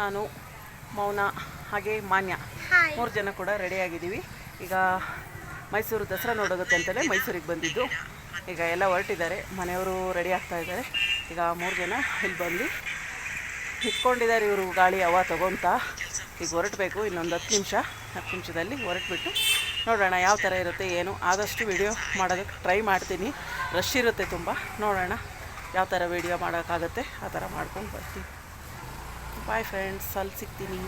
ನಾನು, ಮೌನ ಹಾಗೆ ಮಾನ್ಯ 3 ಜನ ಕೂಡ ರೆಡಿಯಾಗಿದ್ದೀವಿ. ಈಗ ಮೈಸೂರು ದಸರಾ ನೋಡೋಗುತ್ತೆ ಅಂತಲೇ ಮೈಸೂರಿಗೆ ಬಂದಿದ್ದು. ಈಗ ಎಲ್ಲ ಹೊರಟಿದ್ದಾರೆ, ಮನೆಯವರು ರೆಡಿ ಆಗ್ತಾ ಇದ್ದಾರೆ. ಈಗ 3 ಜನ ಇಲ್ಲಿ ಬಂದು ನಿಂತ್ಕೊಂಡಿದ್ದಾರೆ. ಇವರು ಗಾಳಿ ಹವಾ ತಗೊತ ಈಗ ಹೊರಟಬೇಕು. ಇನ್ನೊಂದು 10 ನಿಮಿಷದಲ್ಲಿ ಹೊರಟ್ಬಿಟ್ಟು ನೋಡೋಣ ಯಾವ ಥರ ಇರುತ್ತೆ ಏನು. ಆದಷ್ಟು ವಿಡಿಯೋ ಮಾಡೋದಕ್ಕೆ ಟ್ರೈ ಮಾಡ್ತೀನಿ. ರಶ್ ಇರುತ್ತೆ ತುಂಬ. ನೋಡೋಣ ಯಾವ ಥರ ವಿಡಿಯೋ ಮಾಡೋಕ್ಕಾಗುತ್ತೆ ಆ ಥರ ಮಾಡ್ಕೊಂಡು ಬರ್ತೀನಿ. ಬಾಯ್ ಫ್ರೆಂಡ್ಸ್, ಅಲ್ಲಿ ಸಿಗ್ತೀನಿ.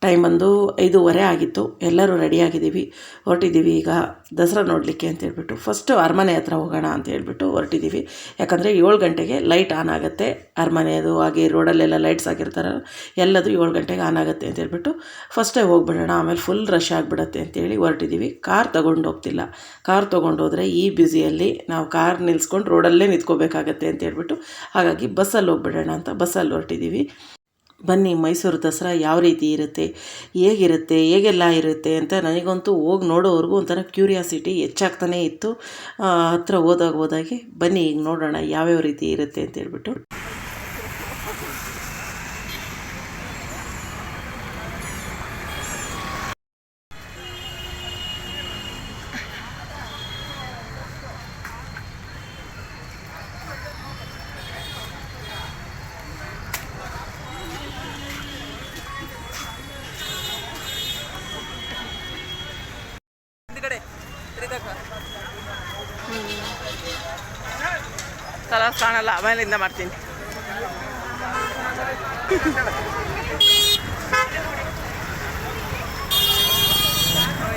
ಟೈಮ್ ಬಂದು 5:15 ಆಗಿತ್ತು. ಎಲ್ಲರೂ ರೆಡಿಯಾಗಿದ್ದೀವಿ, ಹೊರಟಿದ್ದೀವಿ ಈಗ ದಸರಾ ನೋಡಲಿಕ್ಕೆ ಅಂತೇಳ್ಬಿಟ್ಟು. ಫಸ್ಟು ಅರಮನೆ ಹತ್ರ ಹೋಗೋಣ ಅಂತ ಹೇಳ್ಬಿಟ್ಟು ಹೊರಟಿದ್ದೀವಿ. ಯಾಕಂದರೆ 7 ಗಂಟೆಗೆ ಲೈಟ್ ಆನ್ ಆಗುತ್ತೆ ಅರಮನೆಯದು. ಹಾಗೆ ರೋಡಲ್ಲೆಲ್ಲ ಲೈಟ್ಸ್ ಆಗಿರ್ತಾರೆ, ಎಲ್ಲದು 7 ಗಂಟೆಗೆ ಆನ್ ಆಗುತ್ತೆ ಅಂತೇಳ್ಬಿಟ್ಟು ಫಸ್ಟೇ ಹೋಗ್ಬಿಡೋಣ, ಆಮೇಲೆ ಫುಲ್ ರಶ್ ಆಗಿಬಿಡತ್ತೆ ಅಂತೇಳಿ ಹೊರಟಿದ್ದೀವಿ. ಕಾರ್ ತೊಗೊಂಡು ಹೋಗ್ತಿಲ್ಲ. ಕಾರ್ ತೊಗೊಂಡೋದ್ರೆ ಈ ಬ್ಯುಸಿಯಲ್ಲಿ ನಾವು ಕಾರ್ ನಿಲ್ಸ್ಕೊಂಡು ರೋಡಲ್ಲೇ ನಿಂತ್ಕೋಬೇಕಾಗತ್ತೆ ಅಂತೇಳ್ಬಿಟ್ಟು ಹಾಗಾಗಿ ಬಸ್ಸಲ್ಲಿ ಹೋಗ್ಬಿಡೋಣ ಅಂತ ಬಸ್ಸಲ್ಲಿ ಹೊರಟಿದ್ದೀವಿ. ಬನ್ನಿ, ಮೈಸೂರು ದಸರಾ ಯಾವ ರೀತಿ ಇರುತ್ತೆ, ಹೇಗಿರುತ್ತೆ, ಹೇಗೆಲ್ಲ ಇರುತ್ತೆ ಅಂತ ನನಗಂತೂ ಹೋಗಿ ನೋಡೋವರೆಗೂ ಒಂಥರ ಕ್ಯೂರಿಯಾಸಿಟಿ ಹೆಚ್ಚಾಗ್ತಾನೇ ಇತ್ತು. ಹತ್ರ ಹೋದಾಗೆ ಬನ್ನಿ ಈಗ ನೋಡೋಣ ಯಾವ್ಯಾವ ರೀತಿ ಇರುತ್ತೆ ಅಂತ ಹೇಳ್ಬಿಟ್ಟು. ಕಲರ್ಸ್ ಕಾಣಲ್ಲ, ಆಮೇಲಿಂದ ಮಾಡ್ತೀನಿ.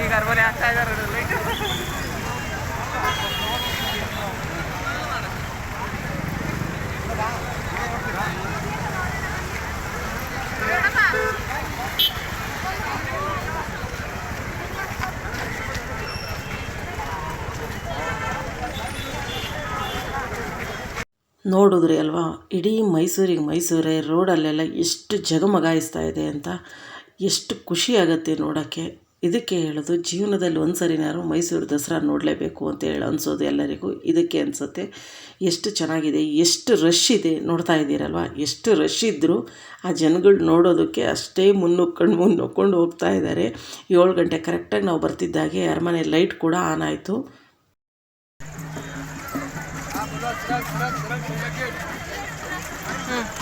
ಈಗ ಅರಮನೆ ಆಗ್ತಾ ಇದ್ದಾರೆ. ನೋಡಿದ್ರಿ ಅಲ್ವಾ, ಇಡೀ ಮೈಸೂರೇ ರೋಡಲ್ಲೆಲ್ಲ ಎಷ್ಟು ಜಗಮಗಾಯಿಸ್ತಾ ಇದೆ ಅಂತ. ಎಷ್ಟು ಖುಷಿ ಆಗುತ್ತೆ ನೋಡೋಕ್ಕೆ. ಇದಕ್ಕೆ ಹೇಳೋದು, ಜೀವನದಲ್ಲಿ ಒಂದು ಸರಿನಾರು ಮೈಸೂರು ದಸರಾ ನೋಡಲೇಬೇಕು ಅಂತ ಹೇಳಿ ಅನಿಸೋದು ಎಲ್ಲರಿಗೂ ಇದಕ್ಕೆ ಅನಿಸುತ್ತೆ. ಎಷ್ಟು ಚೆನ್ನಾಗಿದೆ, ಎಷ್ಟು ರಶ್ ಇದೆ ನೋಡ್ತಾ ಇದ್ದೀರಲ್ವ. ಎಷ್ಟು ರಶ್ ಇದ್ದರೂ ಆ ಜನಗಳು ನೋಡೋದಕ್ಕೆ ಅಷ್ಟೇ ಮುನ್ನುಕ್ಕೊಂಡು ಹೋಗ್ತಾ ಇದ್ದಾರೆ. 7 ಗಂಟೆ ಕರೆಕ್ಟಾಗಿ ನಾವು ಬರ್ತಿದ್ದಾಗೆ ಅರಮನೆ ಲೈಟ್ ಕೂಡ ಆನ್ ಆಯಿತು.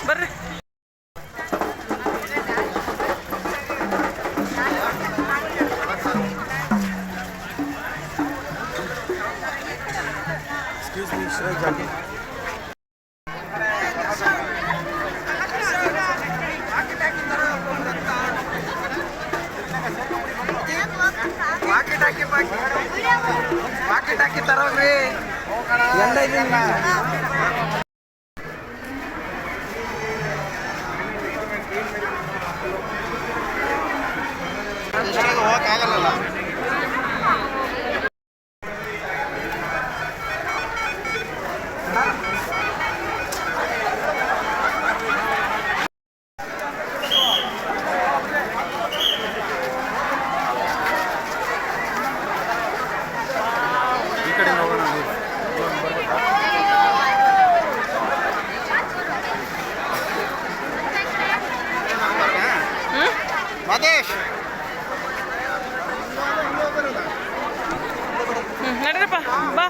ಬರ್ರಿ. Excuse me, should I jump in? ವಾಕಿ ತರೋರಿ ಎಲ್ಲ ಇದೀನಿ. ಹೋಗಕ್ಕಾಗಲ್ಲ. ಈ ಕಡೆ ಹೋಗೋಣ. ಮದೇಶ್ ನಡ್ರಪ್ಪ ಬಾ.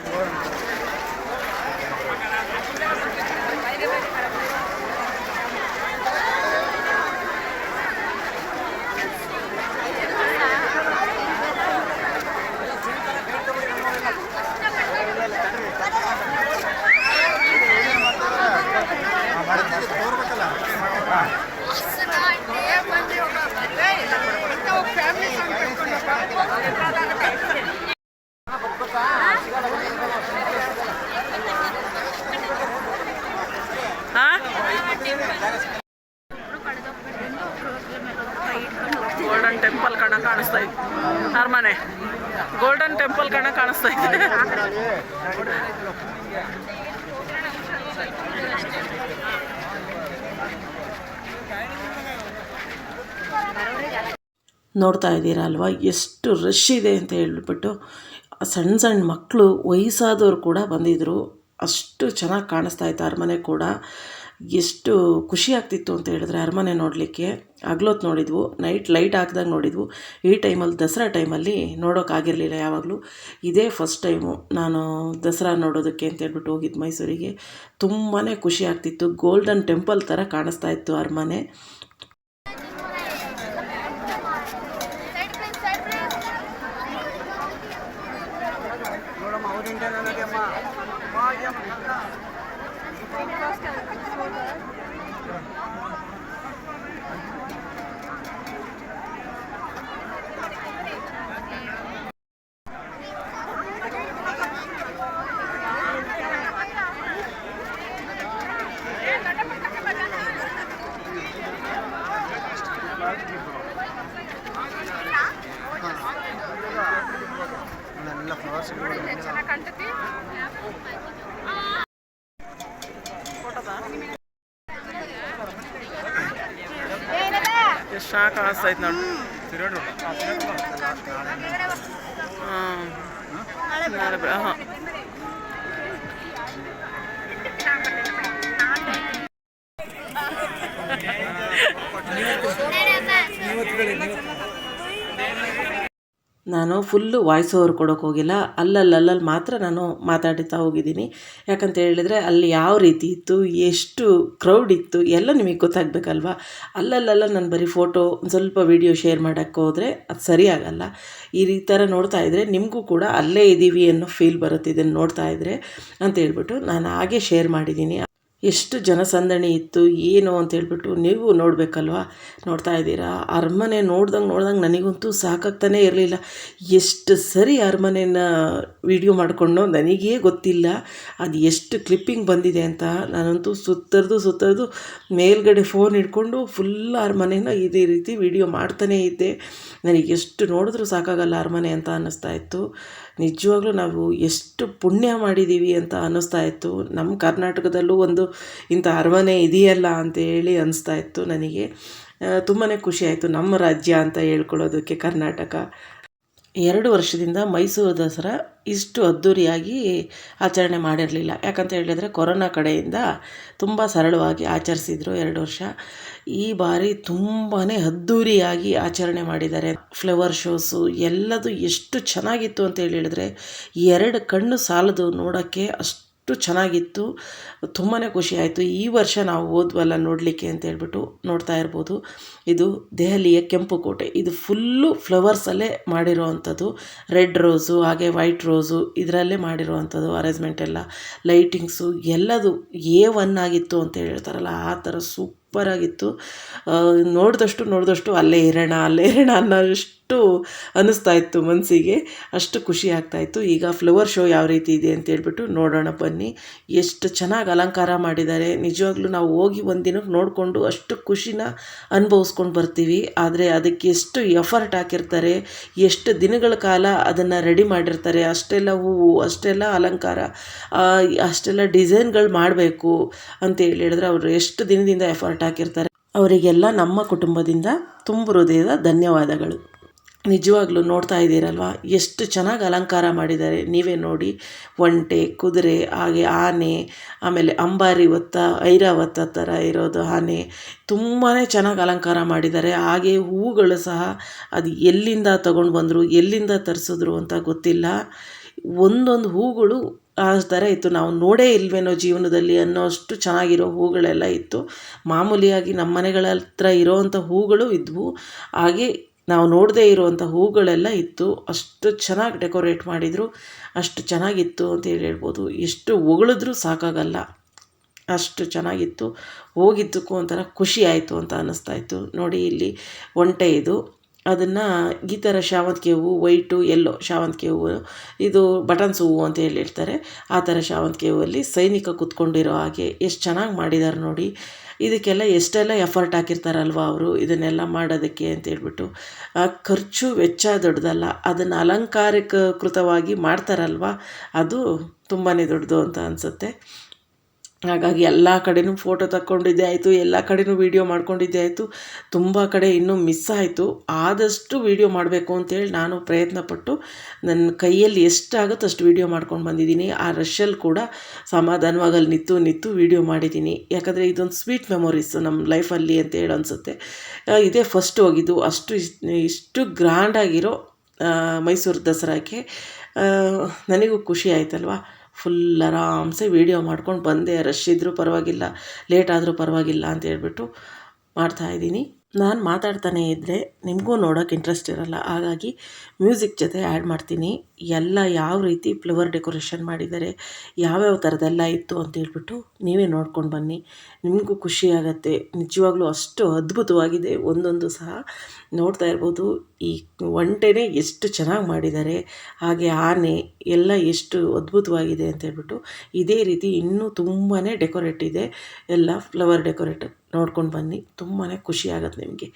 ತೋರ್ಬೇಕಲ್ಲ. ಗೋಲ್ಡನ್ ಟೆಂಪಲ್ ಕಾಣಿಸ್ತಾ ಇದೆ. ಅರಮನೆ ಗೋಲ್ಡನ್ ಟೆಂಪಲ್ ಕಾಣಿಸ್ತಾ ಇದೆ. ನೋಡ್ತಾ ಇದ್ದೀರಾ ಅಲ್ವಾ ಎಷ್ಟು ರಶ್ ಇದೆ ಅಂತ ಹೇಳ್ಬಿಟ್ಟು. ಸಣ್ಣ ಸಣ್ಣ ಮಕ್ಕಳು, ವಯಸ್ಸಾದವರು ಕೂಡ ಬಂದಿದ್ದರು. ಅಷ್ಟು ಚೆನ್ನಾಗಿ ಕಾಣಿಸ್ತಾ ಇತ್ತು ಅರಮನೆ ಕೂಡ. ಎಷ್ಟು ಖುಷಿ ಆಗ್ತಿತ್ತು ಅಂತ ಹೇಳಿದ್ರೆ ಅರಮನೆ ನೋಡಲಿಕ್ಕೆ. ಹಗ್ಲೊತ್ತು ನೋಡಿದ್ವು, ನೈಟ್ ಲೈಟ್ ಹಾಕ್ದಾಗ ನೋಡಿದ್ವು. ಈ ಟೈಮಲ್ಲಿ ದಸರಾ ಟೈಮಲ್ಲಿ ನೋಡೋಕ್ಕಾಗಿರಲಿಲ್ಲ ಯಾವಾಗಲೂ. ಇದೇ ಫಸ್ಟ್ ಟೈಮು ನಾನು ದಸರಾ ನೋಡೋದಕ್ಕೆ ಅಂತೇಳ್ಬಿಟ್ಟು ಹೋಗಿದ್ದು ಮೈಸೂರಿಗೆ. ತುಂಬಾ ಖುಷಿ ಆಗ್ತಿತ್ತು. ಗೋಲ್ಡನ್ ಟೆಂಪಲ್ ಥರ ಕಾಣಿಸ್ತಾ ಇತ್ತು ಅರಮನೆ. ಎಲ್ಲ ಫ್ಲವರ್ಸ್ ಎಷ್ಟು ಚೆನ್ನಾಗಿ ಕಾಣಿಸ್ತೈತೆ ನೋಡಿ. ಹಾಂ ನಾನು ಫುಲ್ಲು ವಾಯ್ಸ್ ಓವರ್ ಕೊಡೋಕೆ ಹೋಗಿಲ್ಲ. ಅಲ್ಲಲ್ಲಿ ಮಾತ್ರ ನಾನು ಮಾತಾಡ್ತಾ ಹೋಗಿದ್ದೀನಿ. ಯಾಕಂತ ಹೇಳಿದರೆ ಅಲ್ಲಿ ಯಾವ ರೀತಿ ಇತ್ತು, ಎಷ್ಟು ಕ್ರೌಡ್ ಇತ್ತು ಎಲ್ಲ ನಿಮಗೆ ಗೊತ್ತಾಗಬೇಕಲ್ವ. ಅಲ್ಲಲ್ಲ ನಾನು ಬರೀ ಫೋಟೋ ಒಂದು ಸ್ವಲ್ಪ ವೀಡಿಯೋ ಶೇರ್ ಮಾಡೋಕ್ಕೆ ಹೋದರೆ ಅದು ಸರಿ ಆಗಲ್ಲ. ಈ ಥರ ನೋಡ್ತಾ ಇದ್ದರೆ ನಿಮಗೂ ಕೂಡ ಅಲ್ಲೇ ಇದ್ದೀವಿ ಅನ್ನೋ ಫೀಲ್ ಬರುತ್ತೆ ಇದನ್ನು ನೋಡ್ತಾ ಇದ್ದರೆ ಅಂತ ಹೇಳ್ಬಿಟ್ಟು ನಾನು ಹಾಗೆ ಶೇರ್ ಮಾಡಿದ್ದೀನಿ. ಎಷ್ಟು ಜನಸಂದಣಿ ಇತ್ತು ಏನು ಅಂತೇಳ್ಬಿಟ್ಟು ನೀವು ನೋಡಬೇಕಲ್ವ. ನೋಡ್ತಾ ಇದ್ದೀರಾ ಅರಮನೆ ನೋಡ್ದಂಗೆ ನನಗಂತೂ ಸಾಕಾಗ್ತಾನೇ ಇರಲಿಲ್ಲ. ಎಷ್ಟು ಸರಿ ಅರಮನೆನ ವಿಡಿಯೋ ಮಾಡಿಕೊಂಡು ನನಗೇ ಗೊತ್ತಿಲ್ಲ ಅದು ಎಷ್ಟು ಕ್ಲಿಪ್ಪಿಂಗ್ ಬಂದಿದೆ ಅಂತ. ನಾನಂತೂ ಸುತ್ತರಿದು ಮೇಲ್ಗಡೆ ಫೋನ್ ಹಿಡ್ಕೊಂಡು ಫುಲ್ ಅರಮನೆನ ಇದೇ ರೀತಿ ವಿಡಿಯೋ ಮಾಡ್ತಾನೇ ಇದ್ದೆ. ನನಗೆ ಎಷ್ಟು ನೋಡಿದ್ರೂ ಸಾಕಾಗಲ್ಲ ಅರಮನೆ ಅಂತ ಅನ್ನಿಸ್ತಾ ಇತ್ತು. ನಿಜವಾಗ್ಲೂ ನಾವು ಎಷ್ಟು ಪುಣ್ಯ ಮಾಡಿದ್ದೀವಿ ಅಂತ ಅನ್ನಿಸ್ತಾ ಇತ್ತು. ನಮ್ಮ ಕರ್ನಾಟಕದಲ್ಲೂ ಒಂದು ಇಂಥ ಅರಮನೆ ಇದೆಯಲ್ಲ ಅಂತೇಳಿ ಅನಿಸ್ತಾ ಇತ್ತು ನನಗೆ. ತುಂಬಾ ಖುಷಿಯಾಯಿತು ನಮ್ಮ ರಾಜ್ಯ ಅಂತ ಹೇಳ್ಕೊಳ್ಳೋದಕ್ಕೆ ಕರ್ನಾಟಕ. 2 ವರ್ಷದಿಂದ ಮೈಸೂರು ದಸರಾ ಇಷ್ಟು ಅದ್ಧೂರಿಯಾಗಿ ಆಚರಣೆ ಮಾಡಿರಲಿಲ್ಲ. ಯಾಕಂತ ಹೇಳಿದರೆ ಕೊರೋನಾ ಕಡೆಯಿಂದ ತುಂಬ ಸರಳವಾಗಿ ಆಚರಿಸಿದ್ರು 2 ವರ್ಷ. ಈ ಬಾರಿ ತುಂಬಾ ಅದ್ಧೂರಿಯಾಗಿ ಆಚರಣೆ ಮಾಡಿದ್ದಾರೆ. ಫ್ಲವರ್ ಶೋಸು ಎಲ್ಲದು ಎಷ್ಟು ಚೆನ್ನಾಗಿತ್ತು ಅಂತ ಹೇಳಿದರೆ 2 ಕಣ್ಣು ಸಾಲದು ನೋಡೋಕ್ಕೆ. ಅಷ್ಟು ಚೆನ್ನಾಗಿತ್ತು. ತುಂಬಾ ಖುಷಿಯಾಯಿತು. ಈ ವರ್ಷ ನಾವು ಹೋದ್ವಲ್ಲ ನೋಡಲಿಕ್ಕೆ ಅಂತ ಹೇಳ್ಬಿಟ್ಟು ನೋಡ್ತಾ ಇರ್ಬೋದು. ಇದು ದೆಹಲಿಯ ಕೆಂಪು ಕೋಟೆ. ಇದು ಫುಲ್ಲು ಫ್ಲವರ್ಸಲ್ಲೇ ಮಾಡಿರೋ ಅಂಥದ್ದು. ರೆಡ್ ರೋಸು ಹಾಗೆ ವೈಟ್ ರೋಸು ಇದರಲ್ಲೇ ಮಾಡಿರುವಂಥದ್ದು. ಅರೇಂಜ್ಮೆಂಟ್ ಎಲ್ಲ ಲೈಟಿಂಗ್ಸು ಎಲ್ಲದು A1 ಆಗಿತ್ತು ಅಂತ ಹೇಳ್ತಾರಲ್ಲ ಆ ಥರ ಸೂಪರಾಗಿತ್ತು. ನೋಡಿದಷ್ಟು ಅಲ್ಲೇ ಇರೋಣ ಅನ್ನೋಷ್ಟು ಅನ್ನಿಸ್ತಾ ಇತ್ತು ಮನಸ್ಸಿಗೆ. ಅಷ್ಟು ಖುಷಿ ಆಗ್ತಾಯಿತ್ತು. ಈಗ ಫ್ಲವರ್ ಶೋ ಯಾವ ರೀತಿ ಇದೆ ಅಂತ ಹೇಳ್ಬಿಟ್ಟು ನೋಡೋಣ ಬನ್ನಿ. ಎಷ್ಟು ಚೆನ್ನಾಗಿ ಅಲಂಕಾರ ಮಾಡಿದ್ದಾರೆ. ನಿಜವಾಗ್ಲೂ ನಾವು ಹೋಗಿ ಒಂದು ದಿನಕ್ಕೆ ನೋಡಿಕೊಂಡು ಅಷ್ಟು ಖುಷಿನ ಅನುಭವಿಸ್ಕೊಂಡು ಬರ್ತೀವಿ. ಆದರೆ ಅದಕ್ಕೆ ಎಷ್ಟು ಎಫರ್ಟ್ ಹಾಕಿರ್ತಾರೆ, ಎಷ್ಟು ದಿನಗಳ ಕಾಲ ಅದನ್ನು ರೆಡಿ ಮಾಡಿರ್ತಾರೆ. ಅಷ್ಟೆಲ್ಲ ಹೂವು, ಅಷ್ಟೆಲ್ಲ ಅಲಂಕಾರ, ಅಷ್ಟೆಲ್ಲ ಡಿಸೈನ್ಗಳು ಮಾಡಬೇಕು ಅಂತ ಹೇಳಿದ್ರೆ ಅವರು ಎಷ್ಟು ದಿನದಿಂದ ಎಫರ್ಟ್ ಹಾಕಿರ್ತಾರೆ. ಅವರಿಗೆಲ್ಲ ನಮ್ಮ ಕುಟುಂಬದಿಂದ ತುಂಬ ಹೃದಯದ ಧನ್ಯವಾದಗಳು. ನಿಜವಾಗ್ಲೂ ನೋಡ್ತಾ ಇದ್ದೀರಲ್ವ ಎಷ್ಟು ಚೆನ್ನಾಗಿ ಅಲಂಕಾರ ಮಾಡಿದ್ದಾರೆ. ನೀವೇ ನೋಡಿ. ಒಂಟೆ, ಕುದುರೆ, ಹಾಗೆ ಆನೆ, ಆಮೇಲೆ ಅಂಬಾರಿ ಹೊತ್ತ ಐರಾವತ ಥರ ಇರೋದು ಆನೆ, ತುಂಬಾ ಚೆನ್ನಾಗಿ ಅಲಂಕಾರ ಮಾಡಿದ್ದಾರೆ. ಹಾಗೆ ಹೂಗಳು ಸಹ ಅದು ಎಲ್ಲಿಂದ ತಗೊಂಡು ಬಂದರು, ಎಲ್ಲಿಂದ ತರಿಸಿದ್ರು ಅಂತ ಗೊತ್ತಿಲ್ಲ. ಒಂದೊಂದು ಹೂಗಳು ಆ ಥರ ಇತ್ತು. ನಾವು ನೋಡೇ ಇಲ್ವೇನೋ ಜೀವನದಲ್ಲಿ ಅನ್ನೋ ಅಷ್ಟು ಚೆನ್ನಾಗಿರೋ ಹೂಗಳೆಲ್ಲ ಇತ್ತು. ಮಾಮೂಲಿಯಾಗಿ ನಮ್ಮ ಮನೆಗಳ ಹತ್ರ ಇರೋವಂಥ ಹೂಗಳು ಇದ್ವು. ಹಾಗೆ ನಾವು ನೋಡದೇ ಇರುವಂಥ ಹೂಗಳೆಲ್ಲ ಇತ್ತು. ಅಷ್ಟು ಚೆನ್ನಾಗಿ ಡೆಕೋರೇಟ್ ಮಾಡಿದರು. ಅಷ್ಟು ಚೆನ್ನಾಗಿತ್ತು ಅಂತ ಹೇಳ್ಬೋದು. ಎಷ್ಟು ಹೊಗಳಿದ್ರೂ ಸಾಕಾಗಲ್ಲ, ಅಷ್ಟು ಚೆನ್ನಾಗಿತ್ತು. ಹೋಗಿದ್ದಕ್ಕೂ ಒಂಥರ ಖುಷಿ ಆಯಿತು ಅಂತ ಅನ್ನಿಸ್ತಾಯಿತ್ತು. ನೋಡಿ ಇಲ್ಲಿ ಒಂಟೆ ಇದು, ಅದನ್ನು ಈ ಥರ ಶಾವಂತಿಗೆ ಹೂವು, ವೈಟು ಎಲ್ಲೋ ಶಾವಂತಿಗೆ ಹೂವು, ಇದು ಬಟನ್ಸ್ ಹೂವು ಅಂತ ಹೇಳಿರ್ತಾರೆ. ಆ ಥರ ಶಾವಂತಿಗೆ ಹೂವಲ್ಲಿ ಸೈನಿಕ ಕೂತ್ಕೊಂಡಿರೋ ಹಾಗೆ ಎಷ್ಟು ಚೆನ್ನಾಗಿ ಮಾಡಿದ್ದಾರೆ ನೋಡಿ. ಇದಕ್ಕೆಲ್ಲ ಎಷ್ಟೆಲ್ಲ ಎಫರ್ಟ್ ಹಾಕಿರ್ತಾರಲ್ವ ಅವರು ಇದನ್ನೆಲ್ಲ ಮಾಡೋದಕ್ಕೆ ಅಂತೇಳ್ಬಿಟ್ಟು. ಖರ್ಚು ವೆಚ್ಚ ದೊಡ್ಡದಲ್ಲ, ಅದನ್ನು ಅಲಂಕಾರಿಕೃತವಾಗಿ ಮಾಡ್ತಾರಲ್ವ ಅದು ತುಂಬಾ ದೊಡ್ಡದು ಅಂತ ಅನಿಸುತ್ತೆ. ಹಾಗಾಗಿ ಎಲ್ಲ ಕಡೆನೂ ಫೋಟೋ ತಕ್ಕೊಂಡಿದ್ದೆ ಆಯಿತು, ಎಲ್ಲ ಕಡೆನೂ ವೀಡಿಯೋ ಮಾಡ್ಕೊಂಡಿದ್ದೆ ಆಯಿತು. ತುಂಬ ಕಡೆ ಇನ್ನೂ ಮಿಸ್ ಆಯಿತು. ಆದಷ್ಟು ವೀಡಿಯೋ ಮಾಡಬೇಕು ಅಂತೇಳಿ ನಾನು ಪ್ರಯತ್ನಪಟ್ಟು ನನ್ನ ಕೈಯಲ್ಲಿ ಎಷ್ಟಾಗುತ್ತೋ ಅಷ್ಟು ವೀಡಿಯೋ ಮಾಡ್ಕೊಂಡು ಬಂದಿದ್ದೀನಿ. ಆ ರಶಲ್ಲಿ ಕೂಡ ಸಮಾಧಾನವಾಗಿ ಅಲ್ಲಿ ನಿಂತು ವೀಡಿಯೋ ಮಾಡಿದ್ದೀನಿ. ಯಾಕಂದರೆ ಇದೊಂದು ಸ್ವೀಟ್ ಮೆಮೊರೀಸ್ ನಮ್ಮ ಲೈಫಲ್ಲಿ ಅಂತೇಳಿ ಅನಿಸುತ್ತೆ. ಇದೇ ಫಸ್ಟ್ ಹೋಗಿದ್ದು ಇಷ್ಟು ಗ್ರ್ಯಾಂಡಾಗಿರೋ ಮೈಸೂರು ದಸರಾಕ್ಕೆ. ನನಗೂ ಖುಷಿ ಆಯ್ತಲ್ವ. ಫುಲ್ ಆರಾಮ್ಸೆ ವೀಡಿಯೋ ಮಾಡ್ಕೊಂಡು ಬಂದೆ. ರಶ್ ಇದ್ದರೂ ಪರವಾಗಿಲ್ಲ, ಲೇಟ್ ಆದರೂ ಪರವಾಗಿಲ್ಲ ಅಂತ ಹೇಳ್ಬಿಟ್ಟು ಮಾಡ್ತಾಯಿದ್ದೀನಿ. ನಾನು ಮಾತಾಡ್ತಾನೇ ಇದ್ದರೆ ನಿಮಗೂ ನೋಡೋಕೆ ಇಂಟ್ರೆಸ್ಟ್ ಇರೋಲ್ಲ. ಹಾಗಾಗಿ ಮ್ಯೂಸಿಕ್ ಜೊತೆ ಆ್ಯಡ್ ಮಾಡ್ತೀನಿ. ಎಲ್ಲ ಯಾವ ರೀತಿ ಫ್ಲವರ್ ಡೆಕೋರೇಷನ್ ಮಾಡಿದ್ದಾರೆ, ಯಾವ್ಯಾವ ಥರದ್ದೆಲ್ಲ ಇತ್ತು ಅಂತೇಳ್ಬಿಟ್ಟು ನೀವೇ ನೋಡ್ಕೊಂಡು ಬನ್ನಿ. ನಿಮಗೂ ಖುಷಿಯಾಗತ್ತೆ. ನಿಜವಾಗ್ಲೂ ಅಷ್ಟು ಅದ್ಭುತವಾಗಿದೆ ಒಂದೊಂದು ಸಹ. ನೋಡ್ತಾ ಇರ್ಬೋದು ಈ ಒಂಟೆನೇ ಎಷ್ಟು ಚೆನ್ನಾಗಿ ಮಾಡಿದ್ದಾರೆ, ಹಾಗೆ ಆನೆ ಎಲ್ಲ ಎಷ್ಟು ಅದ್ಭುತವಾಗಿದೆ ಅಂತೇಳ್ಬಿಟ್ಟು. ಇದೇ ರೀತಿ ಇನ್ನೂ ತುಂಬಾ ಡೆಕೋರೇಟ್ ಇದೆ, ಎಲ್ಲ ಫ್ಲವರ್ ಡೆಕೋರೇಟ್ ನೋಡ್ಕೊಂಡು ಬನ್ನಿ. ತುಂಬಾ ಖುಷಿಯಾಗತ್ತೆ ನಿಮಗೆ.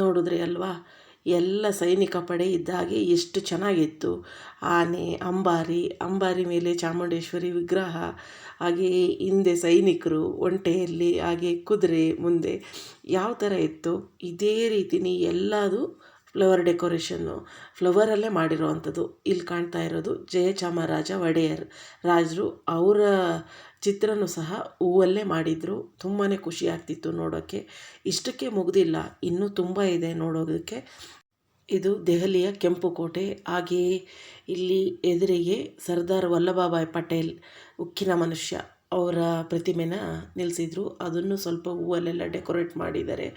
ನೋಡಿದ್ರಿ ಅಲ್ವಾ, ಎಲ್ಲ ಸೈನಿಕ ಪಡೆ ಇದ್ದಾಗೆ ಎಷ್ಟು ಚೆನ್ನಾಗಿತ್ತು. ಆನೆ, ಅಂಬಾರಿ ಮೇಲೆ ಚಾಮುಂಡೇಶ್ವರಿ ವಿಗ್ರಹ, ಹಾಗೆ ಹಿಂದೆ ಸೈನಿಕರು ಒಂಟೆಯಲ್ಲಿ, ಹಾಗೆ ಕುದುರೆ ಮುಂದೆ ಯಾವ ಥರ ಇತ್ತು ಇದೇ ರೀತಿನೇ ಎಲ್ಲದು ಫ್ಲವರ್ ಡೆಕೋರೇಷನ್ನು ಫ್ಲವರಲ್ಲೇ ಮಾಡಿರೋವಂಥದ್ದು. ಇಲ್ಲಿ ಕಾಣ್ತಾ ಇರೋದು ಜಯಚಾಮರಾಜ ಒಡೆಯರ್ ರಾಜರು, ಅವರ ಚಿತ್ರನೂ ಸಹ ಹೂವಲ್ಲೇ ಮಾಡಿದರು. ತುಂಬಾ ಖುಷಿ ಆಗ್ತಿತ್ತು ನೋಡೋಕ್ಕೆ. ಇಷ್ಟಕ್ಕೆ ಮುಗಿದಿಲ್ಲ, ಇನ್ನೂ ತುಂಬ ಇದೆ ನೋಡೋದಕ್ಕೆ. ಇದು ದೆಹಲಿಯ ಕೆಂಪು ಕೋಟೆ. ಹಾಗೆಯೇ ಇಲ್ಲಿ ಎದುರಿಗೆ ಸರ್ದಾರ್ ವಲ್ಲಭಭಾಯ್ ಪಟೇಲ್, ಉಕ್ಕಿನ ಮನುಷ್ಯ, ಅವರ ಪ್ರತಿಮೆನ ನಿಲ್ಲಿಸಿದ್ರು. ಅದನ್ನು ಸ್ವಲ್ಪ ಹೂವಲ್ಲೆಲ್ಲ ಡೆಕೋರೇಟ್ ಮಾಡಿದ್ದಾರೆ.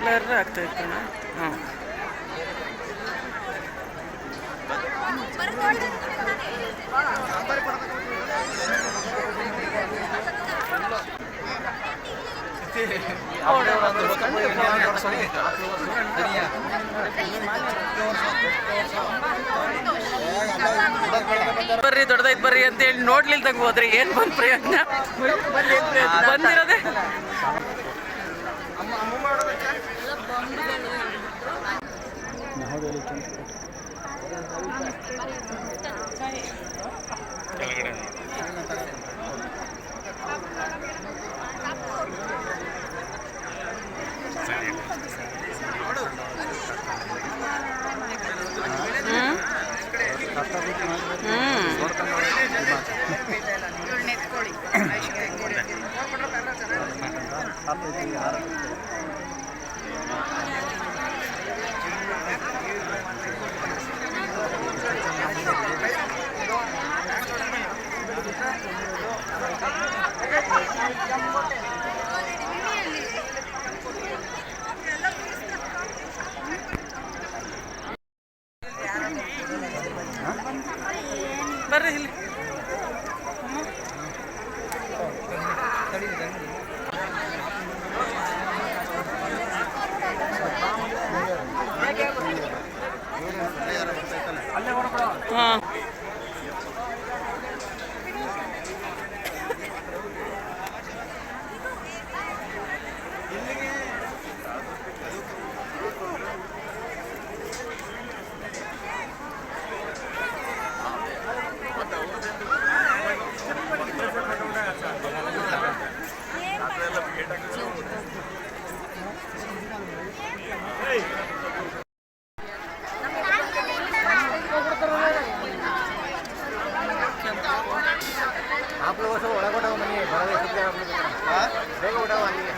ಬ್ಲರ್ ಆಗ್ತಾ ಇರ್ತಾನ. ಹಾಂ, ಬರ್ರಿ ದೊಡ್ಡದೈತ್ ಬರ್ರಿ ಅಂತೇಳಿ ನೋಡ್ಲಿಲ್ದಂಗೆ ಹೋದ್ರೆ ಏನು ಬಂದು ಪ್ರಯೋಜನ? ಬಂದಿರೋದೆ ಬರ್ರಿ ಇಲ್ಲಿ. ಹಾಂ, आप लोगों से ओड़ा कोटा बनी है बड़ा सब जगह आप लोग हां देखो ओड़ा वाली है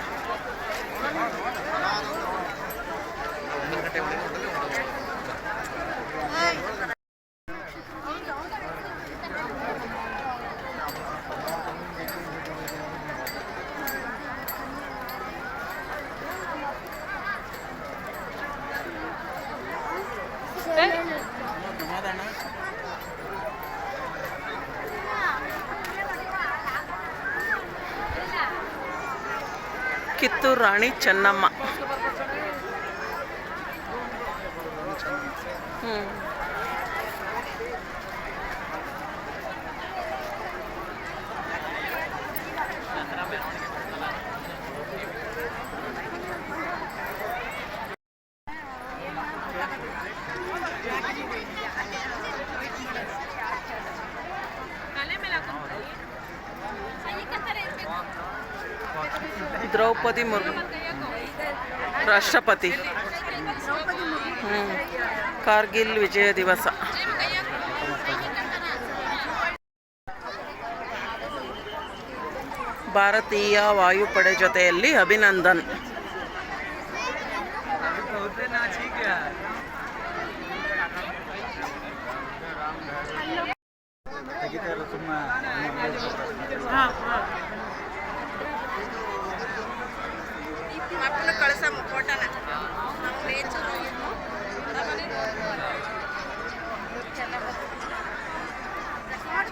ಕಿತ್ತೂರು ರಾಣಿ ಚೆನ್ನಮ್ಮ. ದ್ರೌಪದಿ ಮುರ್ಮು ರಾಷ್ಟ್ರಪತಿ. ಕಾರ್ಗಿಲ್ ವಿಜಯ ದಿವಸ. ಭಾರತೀಯ ವಾಯುಪಡೆ ಜೊತೆಯಲ್ಲಿ ಅಭಿನಂದನ್. ತೆಗಿತಾರೆ ಸುಮ್ಮನೆ. ಹಾಂ ಹಾಂ ಅಪ್ಪನ ಕಳ್ಸಮ್ಮ ಫೋಟೋನ ನೇಚರು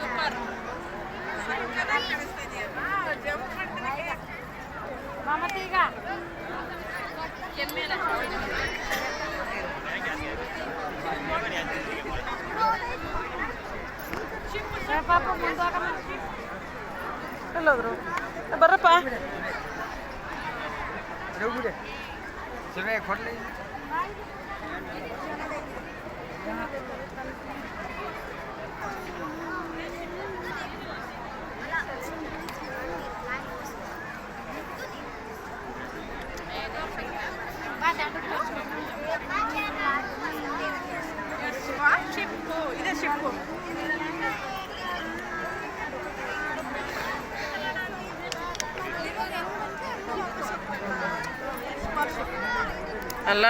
ಸೂಪರ್ ಮತ್ತೆ ಈಗ ಕೆಮ್ಮೆಲ್ಲ ಪಾಪ ಎಲ್ಲೋದ್ರು ಬರ್ರಪ್ಪ. ಸುಮ್ಮನೆ ಕೊಡಲಿ. ಶಿಪ್ಪು ಇದೆ ಶಿಪ್ಪು ಅಲ್ಲ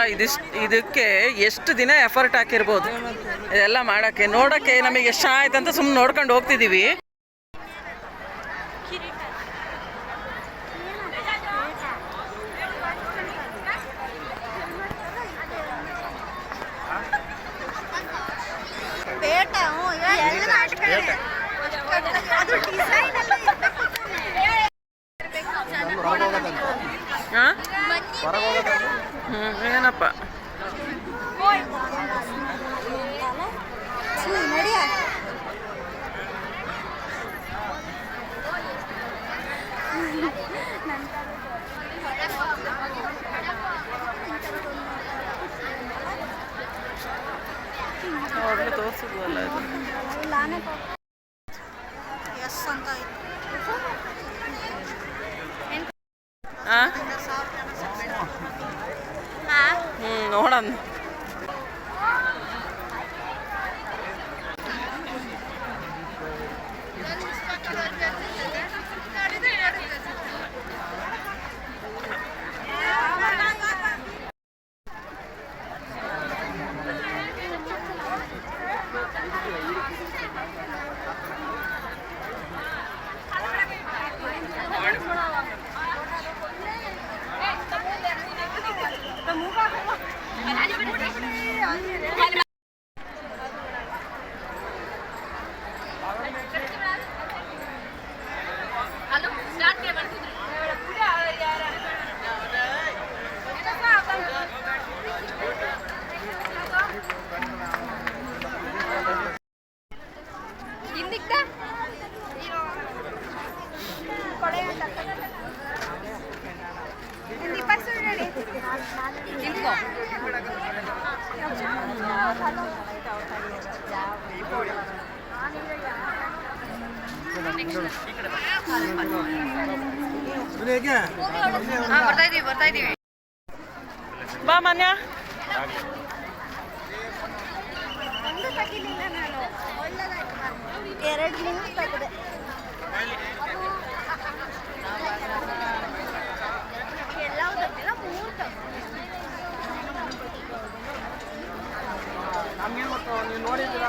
ಇದಕ್ಕೆ ಎಷ್ಟು ದಿನ ಎಫರ್ಟ್ ಹಾಕಿರ್ಬೋದು ಇದೆಲ್ಲ ಮಾಡೋಕ್ಕೆ. ನೋಡೋಕ್ಕೆ ನಮಗೆ ಎಷ್ಟು ಆಯ್ತಂತ ಸುಮ್ಮನೆ ನೋಡ್ಕೊಂಡು ಹೋಗ್ತಿದ್ದೀವಿ. ಹಾಂ ಏನಪ್ಪ ಅವ್ರಿಗೆ ತೋರಿಸಿದ್ವಲ್ಲ ಇದು. ಹಾಂ ನೋಡೋಣ. ಬರ್ತಾ ಇದೀವಿ ಬಾ ಮಾನ್ಯ. ಒಂದು ತಗಿಲಿಲ್ಲ ನಾನು, ಎರಡು ಮೂರು ತಗದೆ. ಎಲ್ಲವೂ ತಗ್ದಿಲ್ಲ, ಮೂರು ತಗ್ದೆ. ನಮ್ಗೇನು ಗೊತ್ತು, ನೀವು ನೋಡಿದ್ದೀರಾ?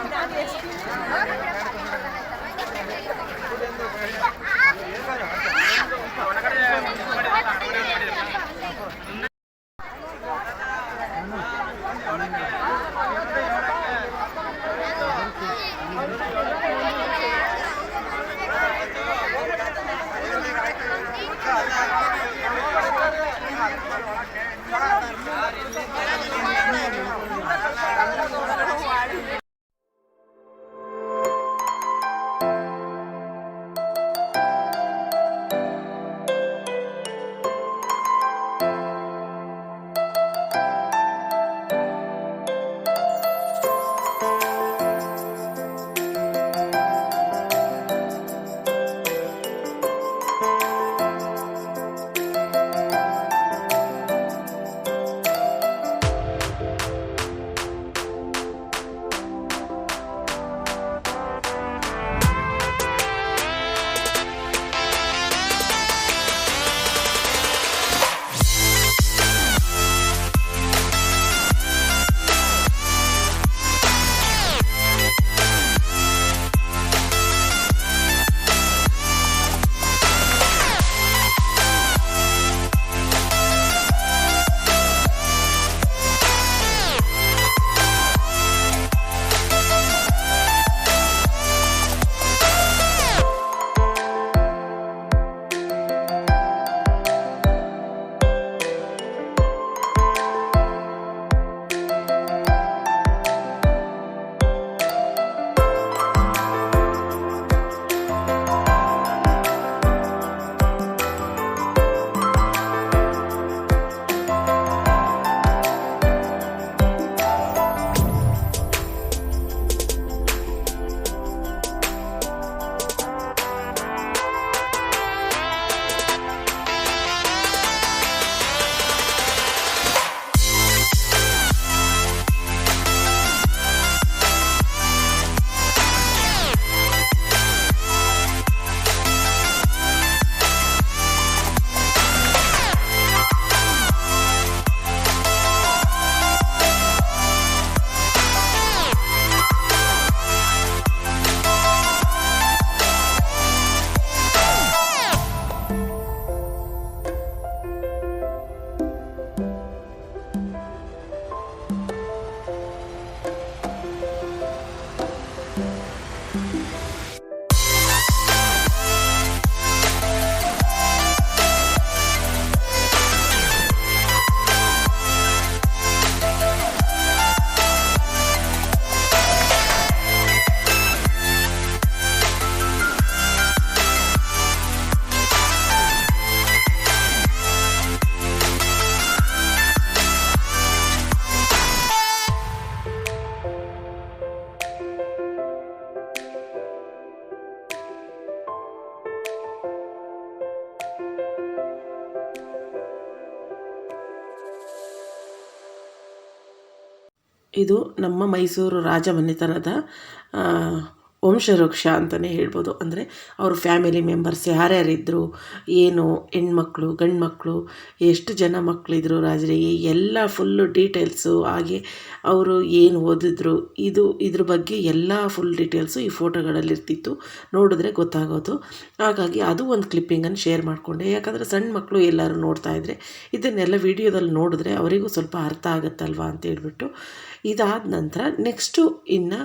ಇದು ನಮ್ಮ ಮೈಸೂರು ರಾಜಮನೆತನದ ವಂಶವೃಕ್ಷ ಅಂತಲೇ ಹೇಳ್ಬೋದು. ಅಂದರೆ ಅವ್ರ ಫ್ಯಾಮಿಲಿ ಮೆಂಬರ್ಸ್ ಯಾರ್ಯಾರಿದ್ದರು, ಏನು ಹೆಣ್ಮಕ್ಳು ಗಂಡು ಮಕ್ಕಳು, ಎಷ್ಟು ಜನ ಮಕ್ಕಳಿದ್ರು ರಾಜರಿಗೆ, ಎಲ್ಲ ಫುಲ್ಲು ಡೀಟೇಲ್ಸು, ಹಾಗೆ ಅವರು ಏನು ಓದಿದ್ರು, ಇದ್ರ ಬಗ್ಗೆ ಎಲ್ಲ ಫುಲ್ ಡೀಟೇಲ್ಸು ಈ ಫೋಟೋಗಳಲ್ಲಿರ್ತಿತ್ತು. ನೋಡಿದ್ರೆ ಗೊತ್ತಾಗೋದು. ಹಾಗಾಗಿ ಅದು ಒಂದು ಕ್ಲಿಪ್ಪಿಂಗನ್ನು ಶೇರ್ ಮಾಡಿಕೊಂಡೆ. ಯಾಕಂದರೆ ಸಣ್ಣ ಮಕ್ಕಳು ಎಲ್ಲರೂ ನೋಡ್ತಾಯಿದ್ರೆ ಇದನ್ನೆಲ್ಲ ವೀಡಿಯೋದಲ್ಲಿ ನೋಡಿದ್ರೆ ಅವರಿಗೂ ಸ್ವಲ್ಪ ಅರ್ಥ ಆಗುತ್ತಲ್ವ ಅಂತೇಳ್ಬಿಟ್ಟು. ಇದಾದ ನಂತರ ನೆಕ್ಸ್ಟು ಇನ್ನು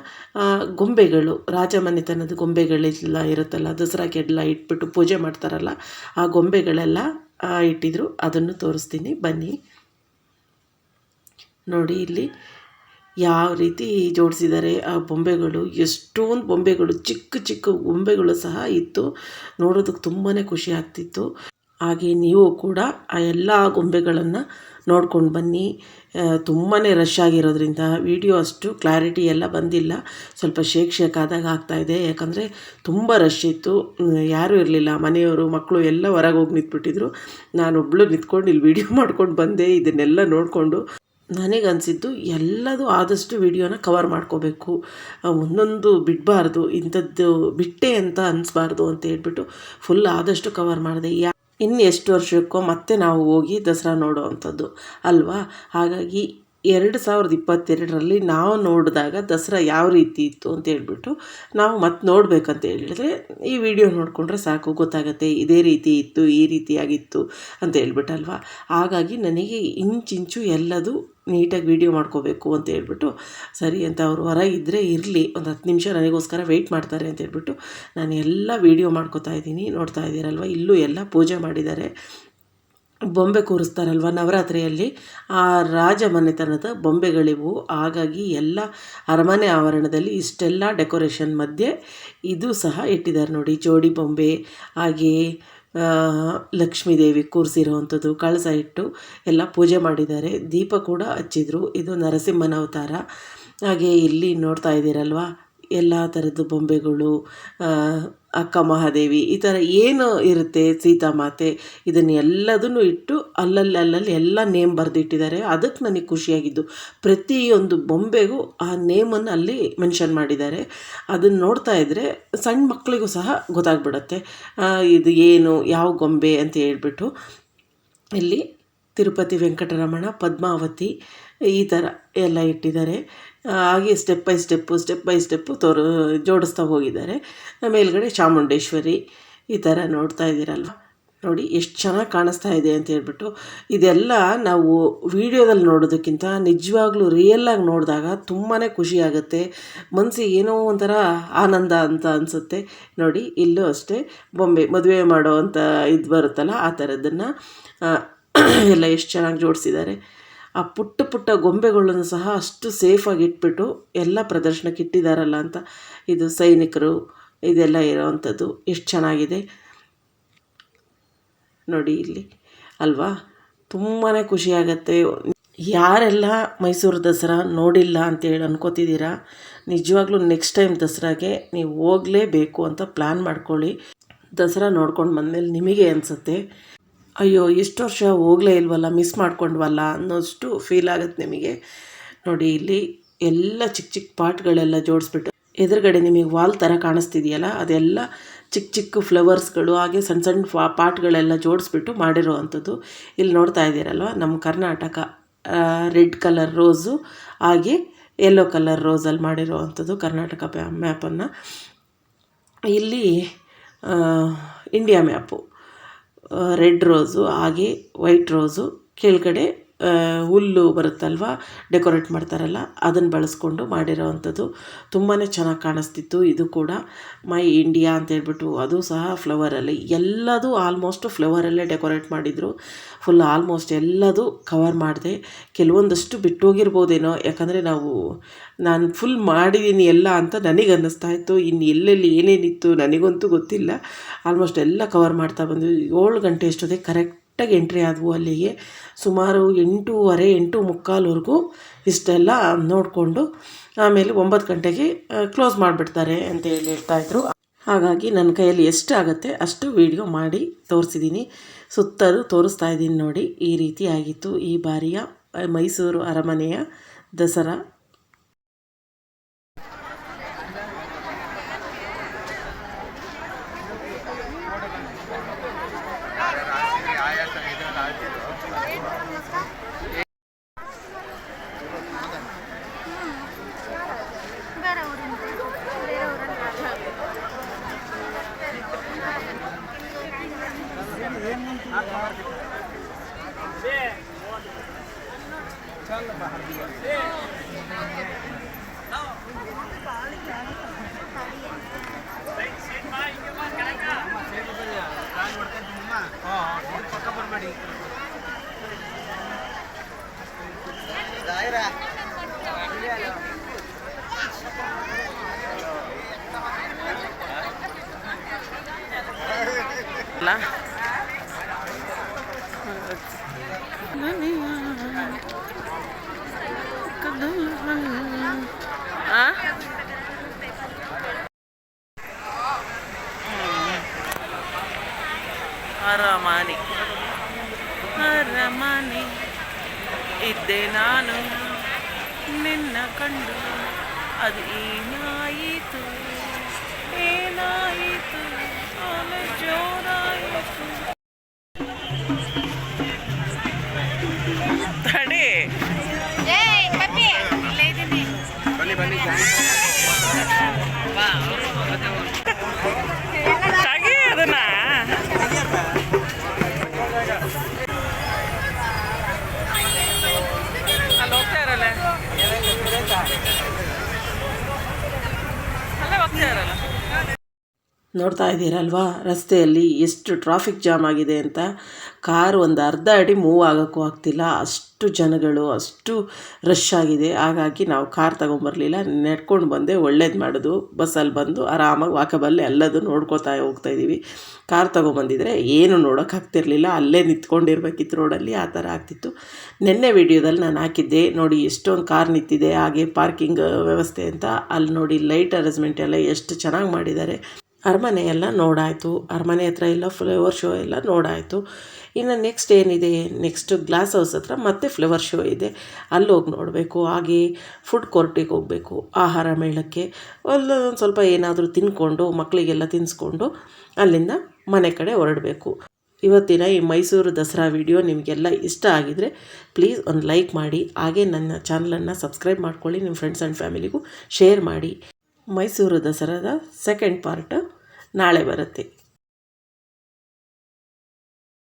ಗೊಂಬೆಗಳು, ರಾಜಮನೆತನದ ಗೊಂಬೆಗಳೆಲ್ಲ ಇರುತ್ತಲ್ಲ, ದಸರಾಗೆಲ್ಲ ಇಟ್ಬಿಟ್ಟು ಪೂಜೆ ಮಾಡ್ತಾರಲ್ಲ, ಆ ಗೊಂಬೆಗಳೆಲ್ಲ ಇಟ್ಟಿದ್ರು. ಅದನ್ನು ತೋರಿಸ್ತೀನಿ ಬನ್ನಿ. ನೋಡಿ ಇಲ್ಲಿ ಯಾವ ರೀತಿ ಜೋಡಿಸಿದ್ದಾರೆ ಆ ಬೊಂಬೆಗಳು. ಎಷ್ಟೊಂದು ಬೊಂಬೆಗಳು, ಚಿಕ್ಕ ಚಿಕ್ಕ ಗೊಂಬೆಗಳು ಸಹ ಇತ್ತು. ನೋಡೋದಕ್ಕೆ ತುಂಬಾ ಖುಷಿ ಆಗ್ತಿತ್ತು. ಹಾಗೆ ನೀವು ಕೂಡ ಆ ಎಲ್ಲ ಗೊಂಬೆಗಳನ್ನು ನೋಡ್ಕೊಂಡು ಬನ್ನಿ. ತುಂಬಾ ರಶ್ ಆಗಿರೋದ್ರಿಂದ ವಿಡಿಯೋ ಅಷ್ಟು ಕ್ಲಾರಿಟಿ ಎಲ್ಲ ಬಂದಿಲ್ಲ, ಸ್ವಲ್ಪ ಶೇಕ್ ಆದಾಗ ಆಗ್ತಾಯಿದೆ. ಯಾಕಂದರೆ ತುಂಬ ರಶ್ ಇತ್ತು, ಯಾರೂ ಇರಲಿಲ್ಲ. ಮನೆಯವರು ಮಕ್ಕಳು ಎಲ್ಲ ಹೊರಗೆ ಹೋಗಿ ನಿಂತ್ಬಿಟ್ಟಿದ್ರು. ನಾನೊಬ್ಬಳು ನಿಂತ್ಕೊಂಡು ಇಲ್ಲಿ ವಿಡಿಯೋ ಮಾಡ್ಕೊಂಡು ಬಂದೆ. ಇದನ್ನೆಲ್ಲ ನೋಡಿಕೊಂಡು ನನಗನ್ಸಿದ್ದು ಎಲ್ಲದೂ ಆದಷ್ಟು ವಿಡಿಯೋನ ಕವರ್ ಮಾಡ್ಕೋಬೇಕು, ಒಂದೊಂದು ಬಿಡಬಾರ್ದು, ಇಂಥದ್ದು ಬಿಟ್ಟೆ ಅಂತ ಅನಿಸ್ಬಾರ್ದು ಅಂತ ಹೇಳ್ಬಿಟ್ಟು ಫುಲ್ ಆದಷ್ಟು ಕವರ್ ಮಾಡಿದೆ. ಇನ್ನು ಎಷ್ಟು ವರ್ಷಕ್ಕೋ ಮತ್ತೆ ನಾವು ಹೋಗಿ ದಸರಾ ನೋಡೋ ಅಂಥದ್ದು ಅಲ್ವಾ. ಹಾಗಾಗಿ 2022ರಲ್ಲಿ ನಾವು ನೋಡಿದಾಗ ದಸರಾ ಯಾವ ರೀತಿ ಇತ್ತು ಅಂತ ಹೇಳ್ಬಿಟ್ಟು ನಾವು ಮತ್ತೆ ನೋಡಬೇಕಂತ ಹೇಳಿದ್ರೆ ಈ ವಿಡಿಯೋ ನೋಡಿಕೊಂಡ್ರೆ ಸಾಕು, ಗೊತ್ತಾಗುತ್ತೆ ಇದೇ ರೀತಿ ಇತ್ತು, ಈ ರೀತಿಯಾಗಿತ್ತು ಅಂತ ಹೇಳ್ಬಿಟ್ಟಲ್ವ. ಹಾಗಾಗಿ ನನಗೆ ಇಂಚಿಂಚು ಎಲ್ಲದು ನೀಟಾಗಿ ವೀಡಿಯೋ ಮಾಡ್ಕೋಬೇಕು ಅಂತ ಹೇಳ್ಬಿಟ್ಟು, ಸರಿ ಅಂತ ಅವರು ಹೊರಗಿದ್ದರೆ ಇರಲಿ, ಒಂದು 10 ನಿಮಿಷ ನನಗೋಸ್ಕರ ವೆಯ್ಟ್ ಮಾಡ್ತಾರೆ ಅಂತ ಹೇಳ್ಬಿಟ್ಟು ನಾನು ಎಲ್ಲ ವೀಡಿಯೋ ಮಾಡ್ಕೋತಾ ಇದ್ದೀನಿ. ನೋಡ್ತಾ ಇದ್ದೀರಲ್ವ, ಇಲ್ಲೂ ಎಲ್ಲ ಪೂಜೆ ಮಾಡಿದ್ದಾರೆ. ಬೊಂಬೆ ಕೂರಿಸ್ತಾರಲ್ವ ನವರಾತ್ರಿಯಲ್ಲಿ, ಆ ರಾಜಮನೆತನದ ಬೊಂಬೆಗಳಿವು. ಹಾಗಾಗಿ ಎಲ್ಲ ಅರಮನೆ ಆವರಣದಲ್ಲಿ ಇಷ್ಟೆಲ್ಲ ಡೆಕೋರೇಷನ್ ಮಧ್ಯೆ ಇದು ಸಹ ಇಟ್ಟಿದ್ದಾರೆ ನೋಡಿ, ಜೋಡಿ ಬೊಂಬೆ. ಹಾಗೆಯೇ ಲಕ್ಷ್ಮೀದೇವಿ ಕೂರಿಸಿರೋವಂಥದ್ದು, ಕಳಸ ಇಟ್ಟು ಎಲ್ಲ ಪೂಜೆ ಮಾಡಿದ್ದಾರೆ. ದೀಪ ಕೂಡ ಹಚ್ಚಿದ್ರು. ಇದು ನರಸಿಂಹನ ಅವತಾರ. ಹಾಗೆ ಇಲ್ಲಿ ನೋಡ್ತಾ ಇದ್ದೀರಲ್ವ ಎಲ್ಲ ಥರದ್ದು ಬೊಂಬೆಗಳು, ಅಕ್ಕ ಮಹಾದೇವಿ, ಈ ಥರ ಏನು ಇರುತ್ತೆ, ಸೀತಾಮಾತೆ, ಇದನ್ನೆಲ್ಲದನ್ನು ಇಟ್ಟು ಅಲ್ಲಲ್ಲಿ ಎಲ್ಲ ನೇಮ್ ಬರೆದಿಟ್ಟಿದ್ದಾರೆ. ಅದಕ್ಕೆ ನನಗೆ ಖುಷಿಯಾಗಿದ್ದು, ಪ್ರತಿಯೊಂದು ಬೊಂಬೆಗೂ ಆ ನೇಮನ್ನು ಅಲ್ಲಿ ಮೆನ್ಷನ್ ಮಾಡಿದ್ದಾರೆ. ಅದನ್ನು ನೋಡ್ತಾ ಇದ್ದರೆ ಸಣ್ಣ ಮಕ್ಕಳಿಗೂ ಸಹ ಗೊತ್ತಾಗ್ಬಿಡತ್ತೆ ಇದು ಏನು, ಯಾವ ಗೊಂಬೆ ಅಂತ ಹೇಳ್ಬಿಟ್ಟು. ಇಲ್ಲಿ ತಿರುಪತಿ ವೆಂಕಟರಮಣ, ಪದ್ಮಾವತಿ, ಈ ಥರ ಎಲ್ಲ ಇಟ್ಟಿದ್ದಾರೆ. ಹಾಗೆ ಸ್ಟೆಪ್ ಬೈ ಸ್ಟೆಪ್ಪು ಜೋಡಿಸ್ತಾ ಹೋಗಿದ್ದಾರೆ. ಮೇಲ್ಗಡೆ ಚಾಮುಂಡೇಶ್ವರಿ, ಈ ಥರ ನೋಡ್ತಾ ಇದ್ದೀರಲ್ವ. ನೋಡಿ ಎಷ್ಟು ಚೆನ್ನಾಗಿ ಕಾಣಿಸ್ತಾ ಇದೆ ಅಂತ ಹೇಳ್ಬಿಟ್ಟು. ಇದೆಲ್ಲ ನಾವು ವಿಡಿಯೋದಲ್ಲಿ ನೋಡೋದಕ್ಕಿಂತ ನಿಜವಾಗ್ಲೂ ರಿಯಲ್ಲಾಗಿ ನೋಡಿದಾಗ ತುಂಬಾ ಖುಷಿ ಆಗುತ್ತೆ, ಮನಸ್ಸಿಗೆ ಏನೋ ಒಂಥರ ಆನಂದ ಅಂತ ಅನಿಸುತ್ತೆ. ನೋಡಿ ಇಲ್ಲೂ ಅಷ್ಟೇ ಬೊಂಬೆ, ಮದುವೆ ಮಾಡೋ ಅಂತ ಇದು ಬರುತ್ತಲ್ಲ ಆ ಥರದ್ದನ್ನು ಎಲ್ಲ ಎಷ್ಟು ಚೆನ್ನಾಗಿ ಜೋಡಿಸಿದ್ದಾರೆ. ಆ ಪುಟ್ಟ ಗೊಂಬೆಗಳನ್ನು ಸಹ ಅಷ್ಟು ಸೇಫಾಗಿ ಇಟ್ಬಿಟ್ಟು ಎಲ್ಲ ಪ್ರದರ್ಶನಕ್ಕೆ ಇಟ್ಟಿದ್ದಾರಲ್ಲ ಅಂತ. ಇದು ಸೈನಿಕರು ಇದೆಲ್ಲ ಇರೋವಂಥದ್ದು ಎಷ್ಟು ಚೆನ್ನಾಗಿದೆ ನೋಡಿ ಇಲ್ಲಿ ಅಲ್ವಾ. ತುಂಬಾ ಖುಷಿಯಾಗತ್ತೆ. ಯಾರೆಲ್ಲ ಮೈಸೂರು ದಸರಾ ನೋಡಿಲ್ಲ ಅಂತೇಳಿ ಅನ್ಕೋತಿದ್ದೀರಾ, ನಿಜವಾಗ್ಲೂ ನೆಕ್ಸ್ಟ್ ಟೈಮ್ ದಸರಾಗೆ ನೀವು ಹೋಗಲೇಬೇಕು ಅಂತ ಪ್ಲ್ಯಾನ್ ಮಾಡ್ಕೊಳ್ಳಿ. ದಸರಾ ನೋಡ್ಕೊಂಡು ಬಂದಮೇಲೆ ನಿಮಗೆ ಅನಿಸುತ್ತೆ, ಅಯ್ಯೋ ಇಷ್ಟು ವರ್ಷ ಹೋಗಲೇ ಇಲ್ವಲ್ಲ, ಮಿಸ್ ಮಾಡ್ಕೊಂಡ್ವಲ್ಲ ಅನ್ನೋಷ್ಟು ಫೀಲ್ ಆಗುತ್ತೆ ನಿಮಗೆ. ನೋಡಿ ಇಲ್ಲಿ ಎಲ್ಲ ಚಿಕ್ಕ ಪಾಟ್ಗಳೆಲ್ಲ ಜೋಡಿಸ್ಬಿಟ್ಟು, ಎದುರುಗಡೆ ನಿಮಗೆ ವಾಲ್ ಥರ ಕಾಣಿಸ್ತಿದೆಯಲ್ಲ, ಅದೆಲ್ಲ ಚಿಕ್ಕ ಫ್ಲವರ್ಸ್ಗಳು, ಹಾಗೆ ಸಣ್ಣ ಪಾಟ್ಗಳೆಲ್ಲ ಜೋಡಿಸ್ಬಿಟ್ಟು ಮಾಡಿರೋ ಅಂಥದ್ದು. ಇಲ್ಲಿ ನೋಡ್ತಾ ಇದ್ದೀರಲ್ವ, ನಮ್ಮ ಕರ್ನಾಟಕ ರೆಡ್ ಕಲರ್ ರೋಸು ಹಾಗೆ ಯೆಲ್ಲೋ ಕಲರ್ ರೋಸಲ್ಲಿ ಮಾಡಿರೋ ಅಂಥದ್ದು ಕರ್ನಾಟಕ ಮ್ಯಾಪನ್ನು. ಇಲ್ಲಿ ಇಂಡಿಯಾ ಮ್ಯಾಪು, ರೆಡ್ ರೋಸು ಹಾಗೆ ವೈಟ್ ರೋಸು, ಕೆಳಗಡೆ ಹುಲ್ಲು ಬರುತ್ತಲ್ವ ಡೆಕೋರೇಟ್ ಮಾಡ್ತಾರಲ್ಲ, ಅದನ್ನು ಬಳಸ್ಕೊಂಡು ಮಾಡಿರೋ ಅಂಥದ್ದು. ತುಂಬಾ ಚೆನ್ನಾಗಿ ಕಾಣಿಸ್ತಿತ್ತು. ಇದು ಕೂಡ ಮೈ ಇಂಡಿಯಾ ಅಂತ ಹೇಳ್ಬಿಟ್ಟು ಅದು ಸಹ ಫ್ಲವರಲ್ಲಿ, ಎಲ್ಲದೂ ಆಲ್ಮೋಸ್ಟ್ ಫ್ಲವರಲ್ಲೇ ಡೆಕೋರೇಟ್ ಮಾಡಿದರು. ಫುಲ್ ಆಲ್ಮೋಸ್ಟ್ ಎಲ್ಲದೂ ಕವರ್ ಮಾಡಿದೆ. ಕೆಲವೊಂದಷ್ಟು ಬಿಟ್ಟೋಗಿರ್ಬೋದೇನೋ, ಯಾಕಂದರೆ ನಾನು ಫುಲ್ ಮಾಡಿದ್ದೀನಿ ಎಲ್ಲ ಅಂತ ನನಗೆ ಅನ್ನಿಸ್ತಾ ಇತ್ತು. ಇನ್ನು ಎಲ್ಲೆಲ್ಲಿ ಏನೇನಿತ್ತು ನನಗಂತೂ ಗೊತ್ತಿಲ್ಲ. ಆಲ್ಮೋಸ್ಟ್ ಎಲ್ಲ ಕವರ್ ಮಾಡ್ತಾ ಬಂದ್ವಿ. 7 ಗಂಟೆ ಅಷ್ಟೊತ್ತಿಗೆ ಕರೆಕ್ಟಾಗಿ ಎಂಟ್ರಿ ಆದವು ಅಲ್ಲಿಗೆ. ಸುಮಾರು 8:30, 8:45ವರೆಗೂ ಇಷ್ಟೆಲ್ಲ ನೋಡಿಕೊಂಡು ಆಮೇಲೆ 9 ಗಂಟೆಗೆ ಕ್ಲೋಸ್ ಮಾಡಿಬಿಡ್ತಾರೆ ಅಂತ ಹೇಳ್ತಾಯಿದ್ರು. ಹಾಗಾಗಿ ನನ್ನ ಕೈಯಲ್ಲಿ ಎಷ್ಟು ಆಗುತ್ತೆ ಅಷ್ಟು ವೀಡಿಯೋ ಮಾಡಿ ತೋರಿಸಿದ್ದೀನಿ. ಸುತ್ತಲೂ ತೋರಿಸ್ತಾ ಇದ್ದೀನಿ ನೋಡಿ. ಈ ರೀತಿ ಆಗಿತ್ತು ಈ ಬಾರಿಯ ಮೈಸೂರು ಅರಮನೆಯ ದಸರಾ ಆಯಾಸ ಇದೆಲ್ಲ ಆಗ್ತಿದ್ದು ಬೇರೆ ಊರಿಂದ ಬೇರೆ ಊರಲ್ಲಿ ಅಲ್ಲ ಅರಮನೆ ಅರಮನೆ ಇದ್ದೆ ನಾನು ನಿನ್ನ ಕಂಡು ಅದು ಏನಾಯಿತು ಏನಾಯಿತು ಅಲೆ ಜೋರಾಯಿತು ತಡಿ ಏಯ್ ಪಪ್ಪಿ ಇಲ್ಲೇ ಇದ್ದೀನಿ ಬನ್ನಿ ಬನ್ನಿ ತಗಿ ಅದನ್ನ ಅಲ್ಲಿ ಹೋಗ್ತಾ ಇರಲ್ಲ ಅಲ್ಲೇ ಹೋಗ್ತಾ ಇರಲ್ಲ ನೋಡ್ತಾ ಇದ್ದೀರಲ್ವಾ ರಸ್ತೆಯಲ್ಲಿ ಎಷ್ಟು ಟ್ರಾಫಿಕ್ ಜಾಮ್ ಆಗಿದೆ ಅಂತ. ಕಾರ್ ಒಂದು ಅರ್ಧ ಅಡಿ ಮೂವ್ ಆಗೋಕ್ಕೂ ಆಗ್ತಿಲ್ಲ, ಅಷ್ಟು ಜನಗಳು, ಅಷ್ಟು ರಶ್ ಆಗಿದೆ. ಹಾಗಾಗಿ ನಾವು ಕಾರ್ ತೊಗೊಂಬರಲಿಲ್ಲ, ನೆಡ್ಕೊಂಡು ಬಂದೆ. ಒಳ್ಳೇದು ಮಾಡೋದು. ಬಸ್ಸಲ್ಲಿ ಬಂದು ಆರಾಮಾಗಿ ವಾಕಬಲ್ಲಿ ಎಲ್ಲದೂ ನೋಡ್ಕೋತಾ ಹೋಗ್ತಾಯಿದ್ದೀವಿ. ಕಾರ್ ತೊಗೊಂಬಂದಿದ್ರೆ ಏನು ನೋಡೋಕ್ಕಾಗ್ತಿರ್ಲಿಲ್ಲ, ಅಲ್ಲೇ ನಿಂತ್ಕೊಂಡಿರ್ಬೇಕಿತ್ತು ರೋಡಲ್ಲಿ, ಆ ಥರ ಆಗ್ತಿತ್ತು. ನಿನ್ನೆ ವಿಡಿಯೋದಲ್ಲಿ ನಾನು ಹಾಕಿದ್ದೆ ನೋಡಿ ಎಷ್ಟೊಂದು ಕಾರ್ ನಿಂತಿದೆ, ಹಾಗೆ ಪಾರ್ಕಿಂಗ್ ವ್ಯವಸ್ಥೆ ಅಂತ. ಅಲ್ಲಿ ನೋಡಿ ಲೈಟ್ ಅರೇಂಜ್ಮೆಂಟ್ ಎಲ್ಲ ಎಷ್ಟು ಚೆನ್ನಾಗಿ ಮಾಡಿದ್ದಾರೆ. ಅರಮನೆ ಎಲ್ಲ ನೋಡಾಯಿತು. ಅರಮನೆ ಹತ್ರ ಎಲ್ಲ ಫ್ಲವರ್ ಶೋ ಎಲ್ಲ ನೋಡಾಯಿತು. ಇನ್ನು ನೆಕ್ಸ್ಟ್ ಏನಿದೆ, ನೆಕ್ಸ್ಟ್ ಗ್ಲಾಸ್ ಹೌಸ್ ಹತ್ರ ಮತ್ತೆ ಫ್ಲವರ್ ಶೋ ಇದೆ, ಅಲ್ಲಿ ಹೋಗಿ ನೋಡಬೇಕು. ಹಾಗೆ ಫುಡ್ ಕೋರ್ಟಿಗೆ ಹೋಗಬೇಕು, ಆಹಾರ ಮೇಳಕ್ಕೆ. ಅಲ್ಲೊಂದು ಸ್ವಲ್ಪ ಏನಾದರೂ ತಿಂದ್ಕೊಂಡು ಮಕ್ಕಳಿಗೆಲ್ಲ ತಿನ್ನಿಸ್ಕೊಂಡು ಅಲ್ಲಿಂದ ಮನೆ ಕಡೆ ಹೊರಡಬೇಕು. ಇವತ್ತಿನ ಈ ಮೈಸೂರು ದಸರಾ ವಿಡಿಯೋ ನಿಮಗೆಲ್ಲ ಇಷ್ಟ ಆಗಿದರೆ ಪ್ಲೀಸ್ ಒಂದು ಲೈಕ್ ಮಾಡಿ, ಹಾಗೆ ನನ್ನ ಚಾನಲನ್ನು ಸಬ್ಸ್ಕ್ರೈಬ್ ಮಾಡ್ಕೊಳ್ಳಿ. ನಿಮ್ಮ ಫ್ರೆಂಡ್ಸ್ ಆ್ಯಂಡ್ ಫ್ಯಾಮಿಲಿಗೂ ಶೇರ್ ಮಾಡಿ. ಮೈಸೂರು ದಸರಾದ ಸೆಕೆಂಡ್ ಪಾರ್ಟ್ ನಾಳೆ ಬರುತ್ತೆ.